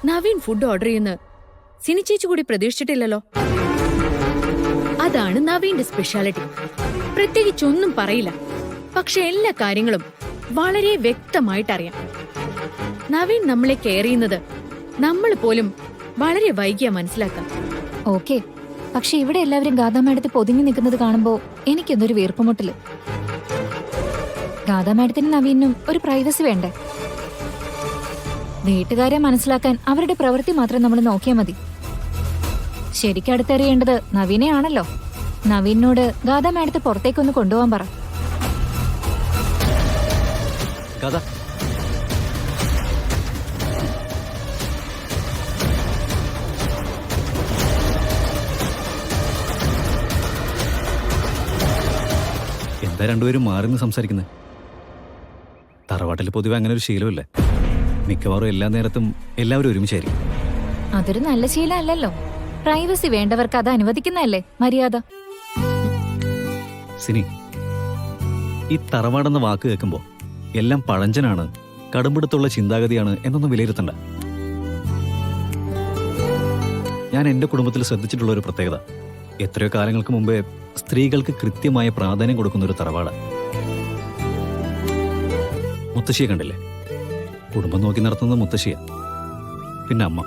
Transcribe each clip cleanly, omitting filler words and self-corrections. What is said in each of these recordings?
Naveen food order ചെയ്യുന്ന സിനിച്ചേച്ചി കൂടി പ്രതീക്ഷിച്ചിട്ടില്ലല്ലോ. അതാണ് നവീന്റെ സ്പെഷ്യാലിറ്റി. പ്രത്യേകിച്ചൊന്നും പറയില്ല, പക്ഷെ എല്ലാ കാര്യങ്ങളും വളരെ വ്യക്തമായിട്ടറിയാം. നവീൻ നമ്മളെ കെയർ ചെയ്യുന്നത് നമ്മൾ പോലും വളരെ വൈകിയാ മനസ്സിലാക്കാം. ഓക്കെ, പക്ഷെ ഇവിടെ എല്ലാവരും ഗാഥാമേഡത്തിൽ പൊതിഞ്ഞു നിൽക്കുന്നത് കാണുമ്പോ എനിക്കെന്തൊരു വീർപ്പുമുട്ടല്. ഗാഥാമേഡത്തിനും നവീനും ഒരു പ്രൈവസി വേണ്ടേ? വീട്ടുകാരെ മനസ്സിലാക്കാൻ അവരുടെ പ്രവൃത്തി മാത്രം നമ്മൾ നോക്കിയാൽ മതി. ശരിക്കും അടുത്തറിയേണ്ടത് നവീനെ ആണല്ലോ. നവീനോട് ഗാഥാമേഡത്തെ പുറത്തേക്കൊന്ന് കൊണ്ടുപോകാൻ പറ. എന്താ രണ്ടുപേരും മാറിന്ന് സംസാരിക്കുന്നത്? തറവാട്ടിൽ പൊതുവെ അങ്ങനെ ഒരു ശീലമില്ലേ. മിക്കവാറും എല്ലാ നേരത്തും എല്ലാവരും ഒരുമിച്ചായിരിക്കും. അതൊരു നല്ല ശീലമല്ലല്ലോ. പ്രൈവസി വേണ്ടവർക്ക് അത് അനുവദിക്കുന്നതല്ലേ മര്യാദ. സിനി, ഈ തറവാടെന്ന വാക്ക് കേൾക്കുമ്പോ എല്ലാം പഴഞ്ചനാണ്, കടുംപിടുത്തുള്ള ചിന്താഗതിയാണ് എന്നൊന്നും വിലയിരുത്തണ്ട. ഞാൻ എന്റെ കുടുംബത്തിൽ ശ്രദ്ധിച്ചിട്ടുള്ള ഒരു പ്രത്യേകത, എത്രയോ കാലങ്ങൾക്ക് മുമ്പേ സ്ത്രീകൾക്ക് കൃത്യമായ പ്രാധാന്യം കൊടുക്കുന്ന ഒരു തറവാട. മുത്തശ്ശിയെ കണ്ടില്ലേ? കുടുംബം നോക്കി നടത്തുന്നത് മുത്തശ്ശിയ. പിന്നെ അമ്മ.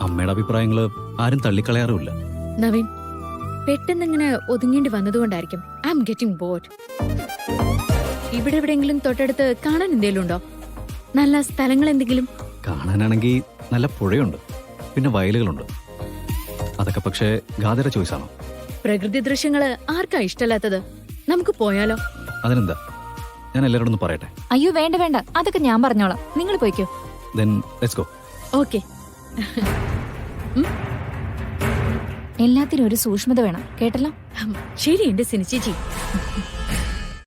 അമ്മയുടെ അഭിപ്രായങ്ങള് ആരും തള്ളിക്കളയാറുമില്ല. നവീൻ, പെട്ടെന്നിങ്ങനെ ഒതുങ്ങേണ്ടി വന്നതുകൊണ്ടായിരിക്കും ഐ ആം ഗെറ്റിംഗ് ബോർഡ്. ഇവിടെ എവിടെയെങ്കിലും തൊട്ടടുത്ത് കാണാൻ എന്തെങ്കിലും ഉണ്ടോ? നല്ല സ്ഥലങ്ങൾ എന്തെങ്കിലും? കാണാനാണെങ്കിൽ നല്ല പുഴയുണ്ട്, പിന്നെ വയലുകളുണ്ട്. അതൊക്കെ പക്ഷേ ഗാദയുടെ ചോയ്സാണോ? പ്രകൃതി ദൃശ്യങ്ങള് ആർക്കാ ഇഷ്ടമല്ലാത്തത്? നമുക്ക് പോയാലോ? അതിനെന്താ, ഞാൻ എല്ലാവരോടൊന്ന് പറയട്ടെ. അയ്യോ വേണ്ട വേണ്ട, അതൊക്കെ ഞാൻ പറഞ്ഞോളാം. നിങ്ങൾ പോയിക്കോ. Then let's go. ഓക്കെ. എല്ലാത്തിനും ഒരു സൂക്ഷ്മത വേണം, കേട്ടല്ലോ? ശരി എന്റെ സിനിച്ചേച്ചി.